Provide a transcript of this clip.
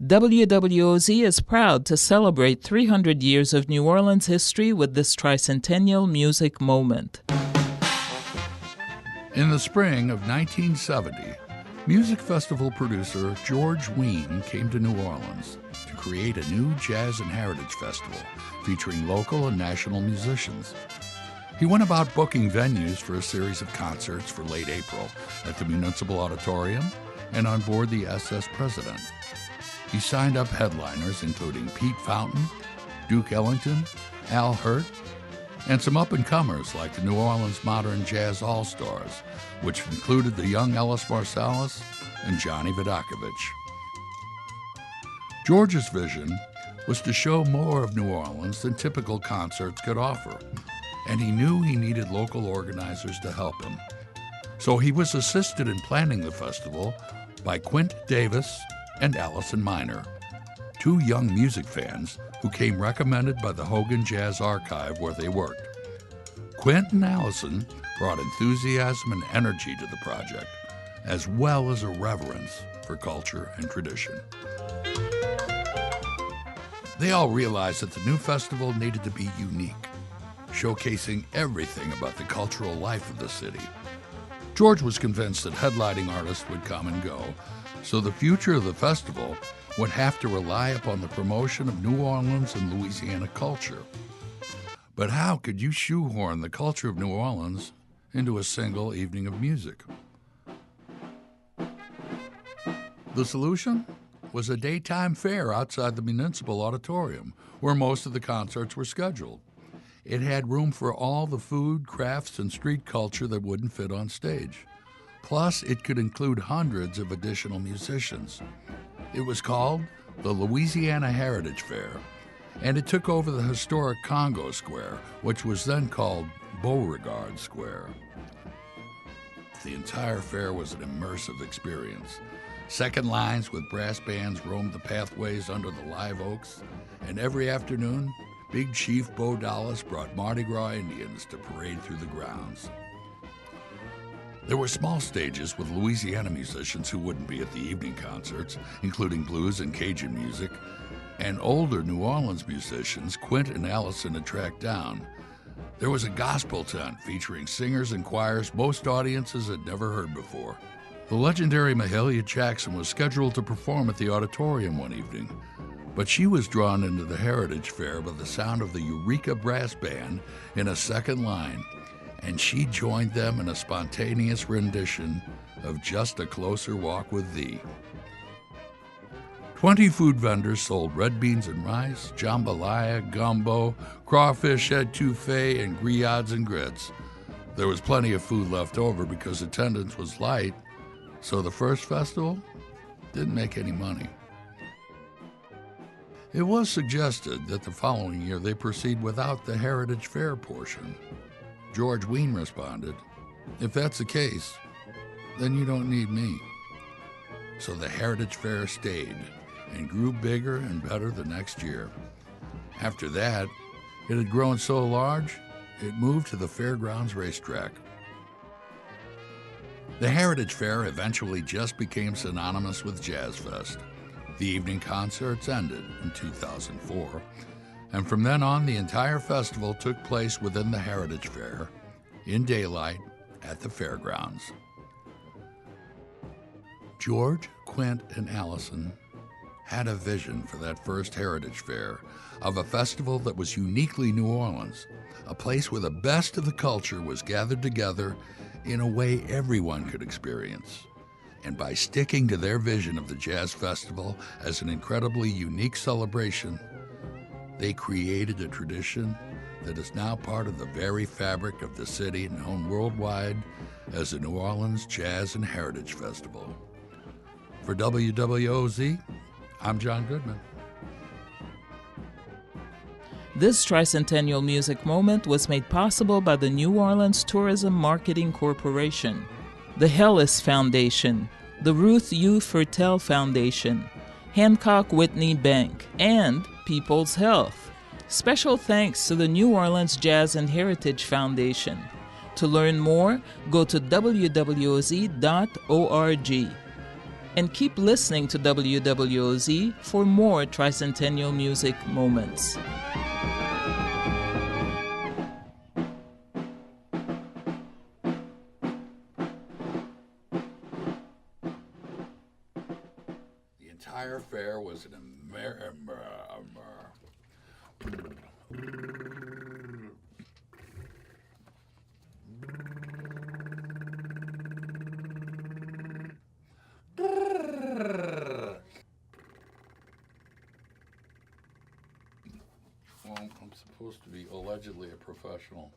WWOZ is proud to celebrate 300 years of New Orleans history with this Tricentennial music moment. In the spring of 1970, music festival producer George Wein came to New Orleans to create a new Jazz and Heritage Festival featuring local and national musicians. He went about booking venues for a series of concerts for late April at the Municipal Auditorium and on board the SS President. He signed up headliners including Pete Fountain, Duke Ellington, Al Hirt, and some up-and-comers like the New Orleans Modern Jazz All-Stars, which included the young Ellis Marsalis and Johnny Vodakovich. George's vision was to show more of New Orleans than typical concerts could offer, and he knew he needed local organizers to help him. So he was assisted in planning the festival by Quint Davis and Allison Miner, two young music fans who came recommended by the Hogan Jazz Archive where they worked. Quint and Allison brought enthusiasm and energy to the project, as well as a reverence for culture and tradition. They all realized that the new festival needed to be unique, showcasing everything about the cultural life of the city. George was convinced that headlining artists would come and go, so the future of the festival would have to rely upon the promotion of New Orleans and Louisiana culture. But how could you shoehorn the culture of New Orleans into a single evening of music? The solution was a daytime fair outside the Municipal Auditorium, where most of the concerts were scheduled. It had room for all the food, crafts, and street culture that wouldn't fit on stage. Plus, it could include hundreds of additional musicians. It was called the Louisiana Heritage Fair, and it took over the historic Congo Square, which was then called Beauregard Square. The entire fair was an immersive experience. Second lines with brass bands roamed the pathways under the live oaks, and every afternoon, Big Chief Bo Dallas brought Mardi Gras Indians to parade through the grounds. There were small stages with Louisiana musicians who wouldn't be at the evening concerts, including blues and Cajun music, and older New Orleans musicians Quint and Allison had tracked down. There was a gospel tent featuring singers and choirs most audiences had never heard before. The legendary Mahalia Jackson was scheduled to perform at the auditorium one evening, but she was drawn into the Heritage Fair by the sound of the Eureka Brass Band in a second line, and she joined them in a spontaneous rendition of Just a Closer Walk with Thee. 20 food vendors sold red beans and rice, jambalaya, gumbo, crawfish etouffee, and griots and grits. There was plenty of food left over because attendance was light, so the first festival didn't make any money. It was suggested that the following year they proceed without the Heritage Fair portion. George Wein responded, "If that's the case, then you don't need me." So the Heritage Fair stayed and grew bigger and better the next year. After that, it had grown so large, it moved to the Fairgrounds racetrack. The Heritage Fair eventually just became synonymous with Jazz Fest. The evening concerts ended in 2004, and from then on, the entire festival took place within the Heritage Fair, in daylight, at the fairgrounds. George, Quint, and Allison had a vision for that first Heritage Fair of a festival that was uniquely New Orleans, a place where the best of the culture was gathered together in a way everyone could experience. And by sticking to their vision of the Jazz Festival as an incredibly unique celebration, they created a tradition that is now part of the very fabric of the city, known worldwide as the New Orleans Jazz and Heritage Festival. For WWOZ, I'm John Goodman. This Tricentennial Music Moment was made possible by the New Orleans Tourism Marketing Corporation, the Hellis Foundation, the Ruth U. Fertel Foundation, Hancock Whitney Bank, and People's Health. Special thanks to the New Orleans Jazz and Heritage Foundation. To learn more, go to wwoz.org. And keep listening to WWOZ for more Tricentennial music moments. The entire fair was an Well, I'm supposed to be allegedly a professional.